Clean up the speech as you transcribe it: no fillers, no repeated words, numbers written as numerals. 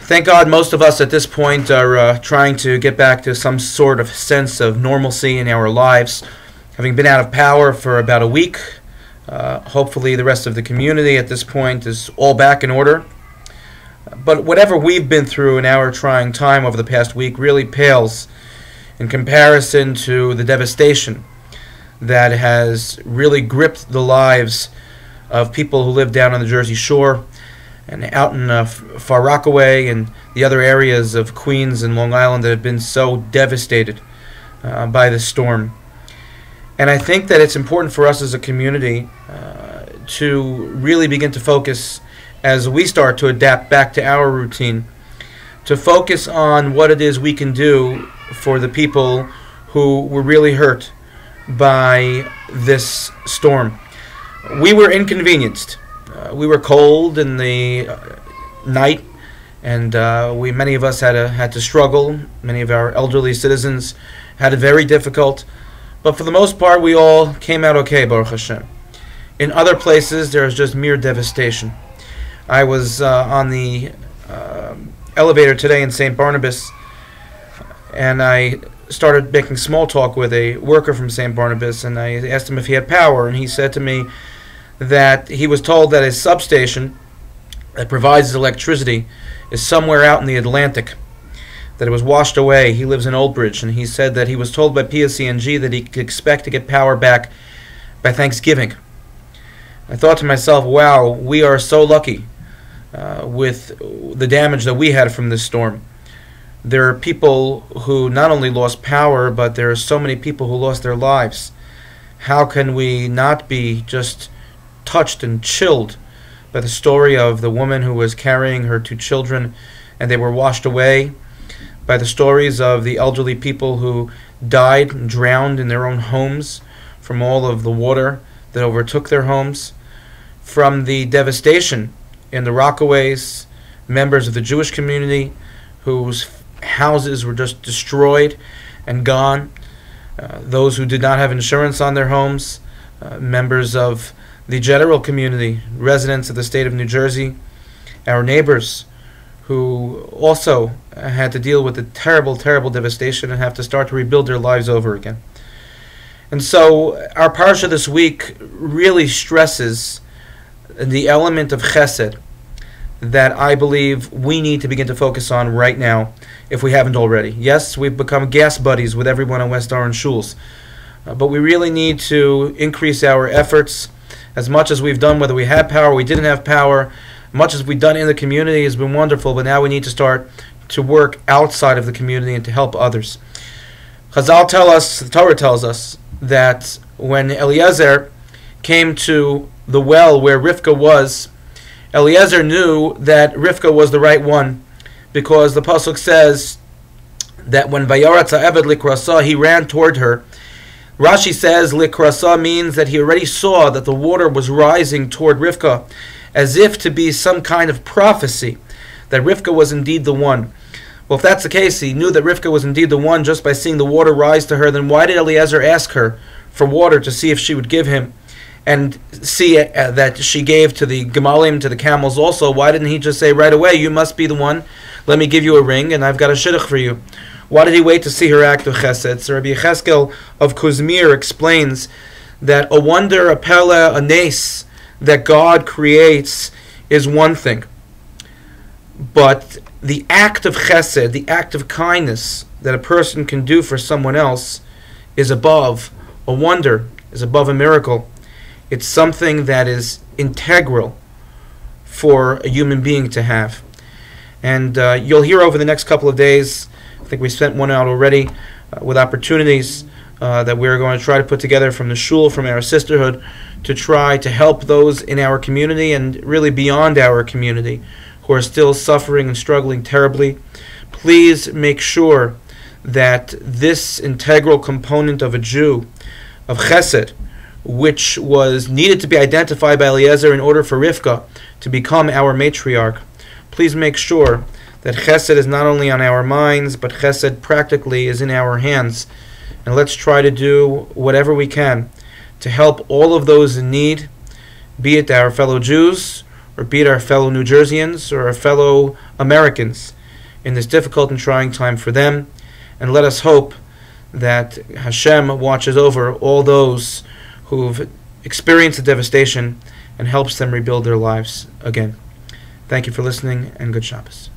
Thank God most of us at this point are trying to get back to some sort of sense of normalcy in our lives. Having been out of power for about a week, hopefully the rest of the community at this point is all back in order. But whatever we've been through in our trying time over the past week really pales in comparison to the devastation that has really gripped the lives of people who live down on the Jersey Shore and out in Far Rockaway and the other areas of Queens and Long Island that have been so devastated by this storm. And I think that it's important for us as a community to really begin to focus, as we start to adapt back to our routine, to focus on what it is we can do for the people who were really hurt by this storm. We were inconvenienced. We were cold in the night, and many of us had to struggle. Many of our elderly citizens had it very difficult. But for the most part, we all came out okay, Baruch Hashem. In other places, there is just mere devastation. I was on the elevator today in St. Barnabas, and I started making small talk with a worker from St. Barnabas, and I asked him if he had power, and he said to me that he was told that his substation that provides his electricity is somewhere out in the Atlantic, that it was washed away. He lives in Old Bridge, and he said that he was told by PSENG that he could expect to get power back by Thanksgiving. I thought to myself, wow, we are so lucky with the damage that we had from this storm. There are people who not only lost power, but there are so many people who lost their lives. How can we not be just touched and chilled by the story of the woman who was carrying her two children and they were washed away, by the stories of the elderly people who died and drowned in their own homes from all of the water that overtook their homes, from the devastation in the Rockaways, members of the Jewish community whose houses were just destroyed and gone, those who did not have insurance on their homes, members of the general community, residents of the state of New Jersey, our neighbors who also had to deal with the terrible, terrible devastation and have to start to rebuild their lives over again. And so our parsha this week really stresses the element of chesed that I believe we need to begin to focus on right now, if we haven't already. Yes, we've become gas buddies with everyone in West Orange Shuls, but we really need to increase our efforts. As much as we've done, whether we had power or we didn't have power, much as we've done in the community has been wonderful, but now we need to start to work outside of the community and to help others. Chazal tell us, the Torah tells us, that when Eliezer came to the well where Rivka was, Eliezer knew that Rivka was the right one, because the pasuk says that when Vayaratz ha'eved likrasa, he ran toward her. Rashi says likrasa means that he already saw that the water was rising toward Rivka, as if to be some kind of prophecy that Rivka was indeed the one. Well, if that's the case, he knew that Rivka was indeed the one just by seeing the water rise to her, then why did Eliezer ask her for water to see if she would give him, and see that she gave to the gemalim, to the camels also? Why didn't he just say right away, you must be the one, let me give you a ring, and I've got a shidduch for you? Why did he wait to see her act of chesed? So Rabbi Yecheskel of Kuzmir explains that a wonder, a pele, a nes that God creates is one thing. But the act of chesed, the act of kindness that a person can do for someone else is above a wonder, is above a miracle. It's something that is integral for a human being to have. And you'll hear over the next couple of days, I think we sent one out already, with opportunities that we're going to try to put together from the shul, from our sisterhood, to try to help those in our community and really beyond our community who are still suffering and struggling terribly. Please make sure that this integral component of a Jew, of chesed, which was needed to be identified by Eliezer in order for Rivka to become our matriarch, please make sure that chesed is not only on our minds, but chesed practically is in our hands. And let's try to do whatever we can to help all of those in need, be it our fellow Jews, or be it our fellow New Jerseyans, or our fellow Americans, in this difficult and trying time for them. And let us hope that Hashem watches over all those who've experienced the devastation and helps them rebuild their lives again. Thank you for listening, and good Shabbos.